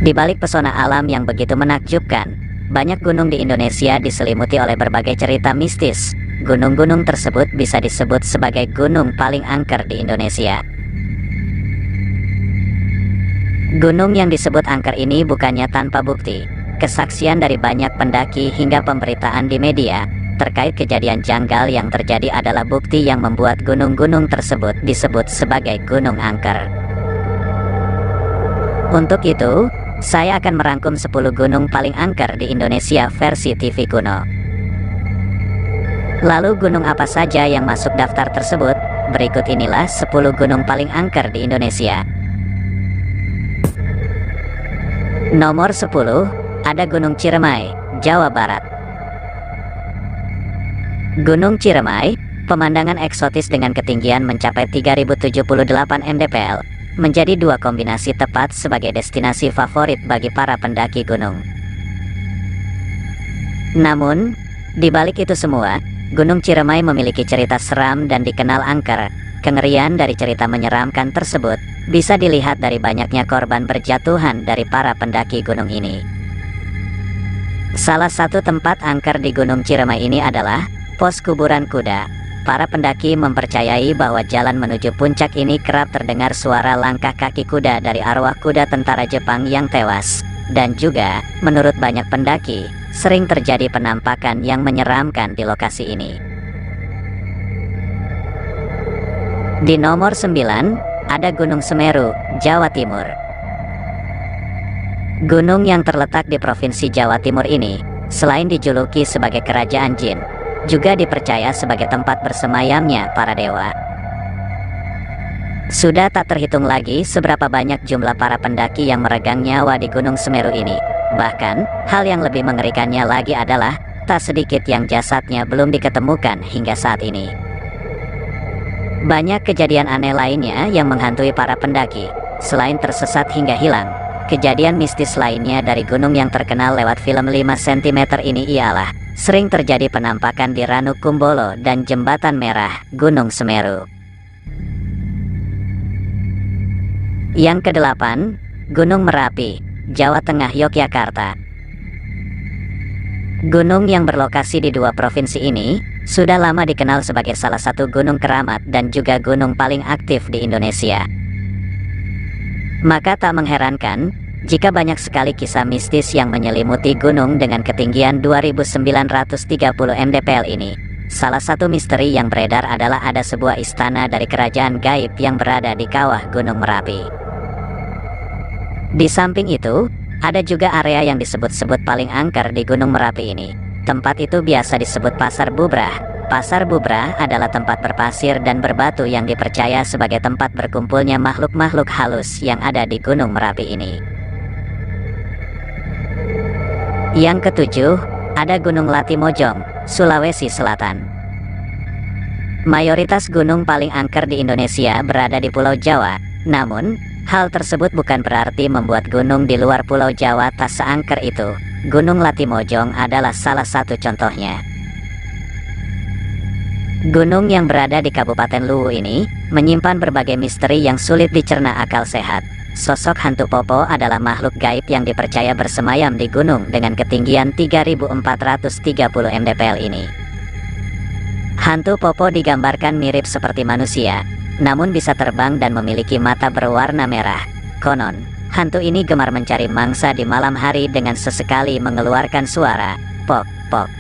Di balik pesona alam yang begitu menakjubkan, banyak gunung di Indonesia diselimuti oleh berbagai cerita mistis. Gunung-gunung tersebut bisa disebut sebagai gunung paling angker di Indonesia. Gunung yang disebut angker ini bukannya tanpa bukti. Kesaksian dari banyak pendaki hingga pemberitaan di media terkait kejadian janggal yang terjadi adalah bukti yang membuat gunung-gunung tersebut disebut sebagai gunung angker. Untuk itu, saya akan merangkum 10 gunung paling angker di Indonesia versi TV kuno. Lalu gunung apa saja yang masuk daftar tersebut? Berikut inilah 10 gunung paling angker di Indonesia. Nomor 10, ada Gunung Ciremai, Jawa Barat. Gunung Ciremai, pemandangan eksotis dengan ketinggian mencapai 3078 mdpl, menjadi dua kombinasi tepat sebagai destinasi favorit bagi para pendaki gunung. Namun, di balik itu semua, Gunung Ciremai memiliki cerita seram dan dikenal angker. Kengerian dari cerita menyeramkan tersebut bisa dilihat dari banyaknya korban berjatuhan dari para pendaki gunung ini. Salah satu tempat angker di Gunung Ciremai ini adalah pos kuburan kuda. Para pendaki mempercayai bahwa jalan menuju puncak ini kerap terdengar suara langkah kaki kuda dari arwah kuda tentara Jepang yang tewas. Dan juga, menurut banyak pendaki, sering terjadi penampakan yang menyeramkan di lokasi ini. Di nomor 9, ada Gunung Semeru, Jawa Timur. Gunung yang terletak di Provinsi Jawa Timur ini, selain dijuluki sebagai kerajaan jin, juga dipercaya sebagai tempat bersemayamnya para dewa. Sudah tak terhitung lagi seberapa banyak jumlah para pendaki yang meregang nyawa di Gunung Semeru ini. Bahkan, hal yang lebih mengerikannya lagi adalah, tak sedikit yang jasadnya belum diketemukan hingga saat ini. Banyak kejadian aneh lainnya yang menghantui para pendaki. Selain tersesat hingga hilang, kejadian mistis lainnya dari gunung yang terkenal lewat film 5 cm ini ialah sering terjadi penampakan di Ranu Kumbolo dan Jembatan Merah, Gunung Semeru. Yang kedelapan, Gunung Merapi, Jawa Tengah, Yogyakarta. Gunung yang berlokasi di dua provinsi ini sudah lama dikenal sebagai salah satu gunung keramat dan juga gunung paling aktif di Indonesia. Maka tak mengherankan jika banyak sekali kisah mistis yang menyelimuti gunung dengan ketinggian 2930 mdpl ini. Salah satu misteri yang beredar adalah ada sebuah istana dari kerajaan gaib yang berada di kawah Gunung Merapi. Di samping itu, ada juga area yang disebut-sebut paling angker di Gunung Merapi ini. Tempat itu biasa disebut Pasar Bubrah. Pasar Bubrah adalah tempat berpasir dan berbatu yang dipercaya sebagai tempat berkumpulnya makhluk-makhluk halus yang ada di Gunung Merapi ini. Yang ketujuh, ada Gunung Latimojong, Sulawesi Selatan. Mayoritas gunung paling angker di Indonesia berada di Pulau Jawa. Namun, hal tersebut bukan berarti membuat gunung di luar Pulau Jawa tak seangker itu. Gunung Latimojong adalah salah satu contohnya. Gunung yang berada di Kabupaten Luwu ini menyimpan berbagai misteri yang sulit dicerna akal sehat. Sosok hantu Popo adalah makhluk gaib yang dipercaya bersemayam di gunung dengan ketinggian 3430 mdpl ini. Hantu Popo digambarkan mirip seperti manusia, namun bisa terbang dan memiliki mata berwarna merah. Konon, hantu ini gemar mencari mangsa di malam hari dengan sesekali mengeluarkan suara pok-pok.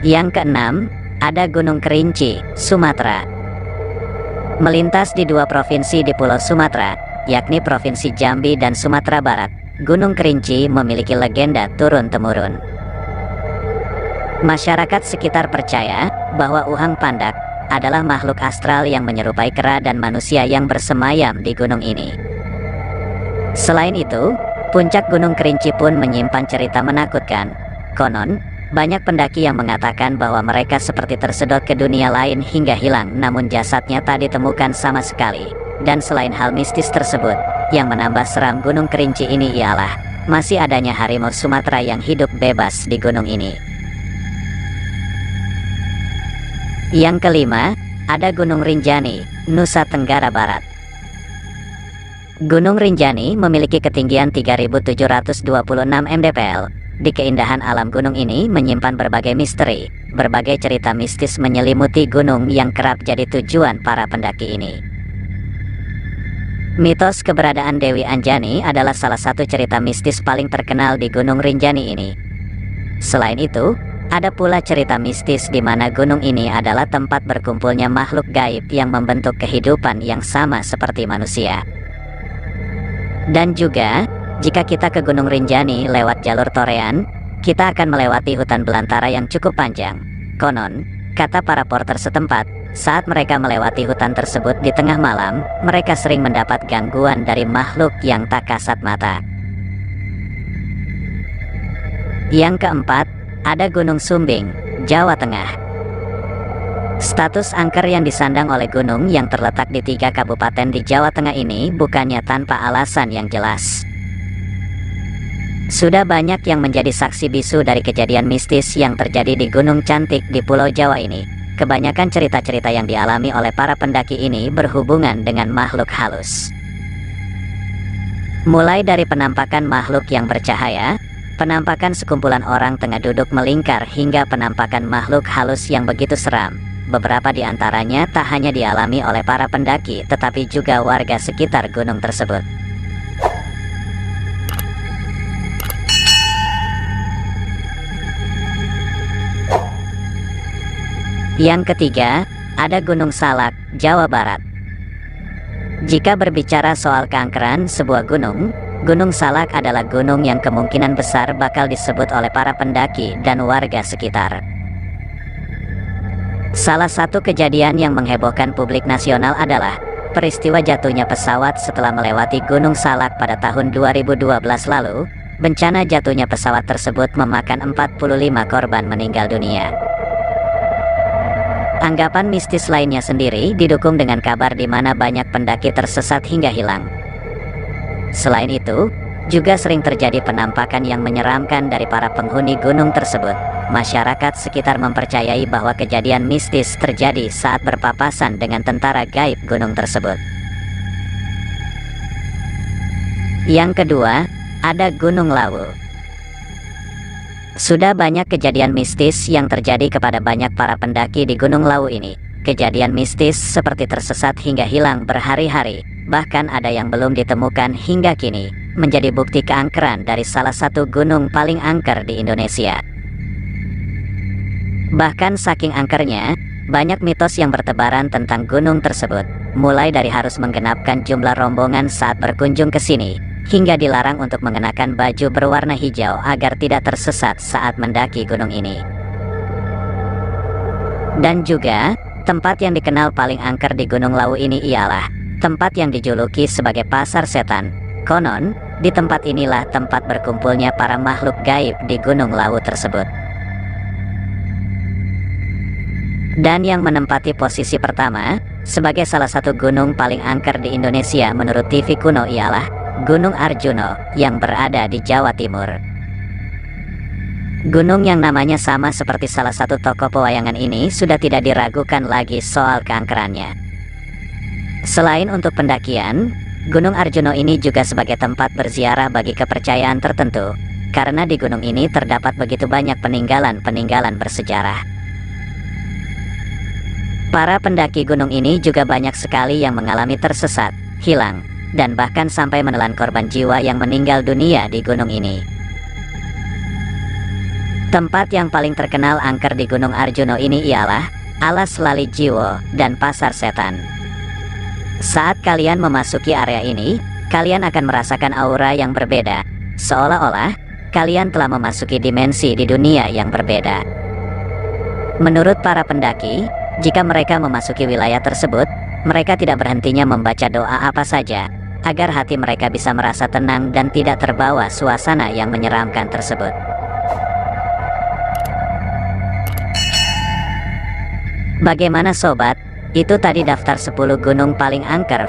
Yang keenam, ada Gunung Kerinci, Sumatera. Melintas di dua provinsi di Pulau Sumatera, yakni Provinsi Jambi dan Sumatera Barat, Gunung Kerinci memiliki legenda turun-temurun. Masyarakat sekitar percaya bahwa Uhang Pandak adalah makhluk astral yang menyerupai kera dan manusia yang bersemayam di gunung ini. Selain itu, puncak Gunung Kerinci pun menyimpan cerita menakutkan. Konon, banyak pendaki yang mengatakan bahwa mereka seperti tersedot ke dunia lain hingga hilang, namun jasadnya tak ditemukan sama sekali. Dan selain hal mistis tersebut, yang menambah seram Gunung Kerinci ini ialah masih adanya harimau Sumatera yang hidup bebas di gunung ini. Yang kelima, ada Gunung Rinjani, Nusa Tenggara Barat. Gunung Rinjani memiliki ketinggian 3.726 mdpl. Di keindahan alam gunung ini menyimpan berbagai misteri, berbagai cerita mistis menyelimuti gunung yang kerap jadi tujuan para pendaki ini. Mitos keberadaan Dewi Anjani adalah salah satu cerita mistis paling terkenal di Gunung Rinjani ini. Selain itu, ada pula cerita mistis di mana gunung ini adalah tempat berkumpulnya makhluk gaib yang membentuk kehidupan yang sama seperti manusia. Dan juga, jika kita ke Gunung Rinjani lewat jalur Torean, kita akan melewati hutan belantara yang cukup panjang. Konon, kata para porter setempat, saat mereka melewati hutan tersebut di tengah malam, mereka sering mendapat gangguan dari makhluk yang tak kasat mata. Yang keempat, ada Gunung Sumbing, Jawa Tengah. Status angker yang disandang oleh gunung yang terletak di 3 kabupaten di Jawa Tengah ini bukannya tanpa alasan yang jelas. Sudah banyak yang menjadi saksi bisu dari kejadian mistis yang terjadi di Gunung Cantik di Pulau Jawa ini. Kebanyakan cerita-cerita yang dialami oleh para pendaki ini berhubungan dengan makhluk halus. Mulai dari penampakan makhluk yang bercahaya, penampakan sekumpulan orang tengah duduk melingkar hingga penampakan makhluk halus yang begitu seram. Beberapa di antaranya tak hanya dialami oleh para pendaki tetapi juga warga sekitar gunung tersebut. Yang ketiga, ada Gunung Salak, Jawa Barat. Jika berbicara soal keangkeran sebuah gunung, Gunung Salak adalah gunung yang kemungkinan besar bakal disebut oleh para pendaki dan warga sekitar. Salah satu kejadian yang menghebohkan publik nasional adalah peristiwa jatuhnya pesawat setelah melewati Gunung Salak pada tahun 2012 lalu. Bencana jatuhnya pesawat tersebut memakan 45 korban meninggal dunia. Anggapan mistis lainnya sendiri didukung dengan kabar di mana banyak pendaki tersesat hingga hilang. Selain itu, juga sering terjadi penampakan yang menyeramkan dari para penghuni gunung tersebut. Masyarakat sekitar mempercayai bahwa kejadian mistis terjadi saat berpapasan dengan tentara gaib gunung tersebut. Yang kedua, ada Gunung Lawu. Sudah banyak kejadian mistis yang terjadi kepada banyak para pendaki di Gunung Lawu ini. Kejadian mistis seperti tersesat hingga hilang berhari-hari, bahkan ada yang belum ditemukan hingga kini, menjadi bukti keangkeran dari salah satu gunung paling angker di Indonesia. Bahkan saking angkernya, banyak mitos yang bertebaran tentang gunung tersebut, mulai dari harus menggenapkan jumlah rombongan saat berkunjung ke sini, hingga dilarang untuk mengenakan baju berwarna hijau agar tidak tersesat saat mendaki gunung ini. Dan juga, tempat yang dikenal paling angker di Gunung Lawu ini ialah tempat yang dijuluki sebagai Pasar Setan. Konon, di tempat inilah tempat berkumpulnya para makhluk gaib di Gunung Lawu tersebut. Dan yang menempati posisi pertama, sebagai salah satu gunung paling angker di Indonesia menurut TV kuno ialah Gunung Arjuno yang berada di Jawa Timur. Gunung yang namanya sama seperti salah satu tokoh pewayangan ini sudah tidak diragukan lagi soal keangkerannya. Selain untuk pendakian, Gunung Arjuno ini juga sebagai tempat berziarah bagi kepercayaan tertentu, karena di gunung ini terdapat begitu banyak peninggalan-peninggalan bersejarah. Para pendaki gunung ini juga banyak sekali yang mengalami tersesat, hilang, dan bahkan sampai menelan korban jiwa yang meninggal dunia di gunung ini. Tempat yang paling terkenal angker di Gunung Arjuno ini ialah Alas Lali Jiwo dan Pasar Setan. Saat kalian memasuki area ini, kalian akan merasakan aura yang berbeda, seolah-olah kalian telah memasuki dimensi di dunia yang berbeda. Menurut para pendaki, jika mereka memasuki wilayah tersebut, mereka tidak berhentinya membaca doa apa saja, agar hati mereka bisa merasa tenang dan tidak terbawa suasana yang menyeramkan tersebut. Bagaimana sobat? Itu tadi daftar 10 gunung paling angker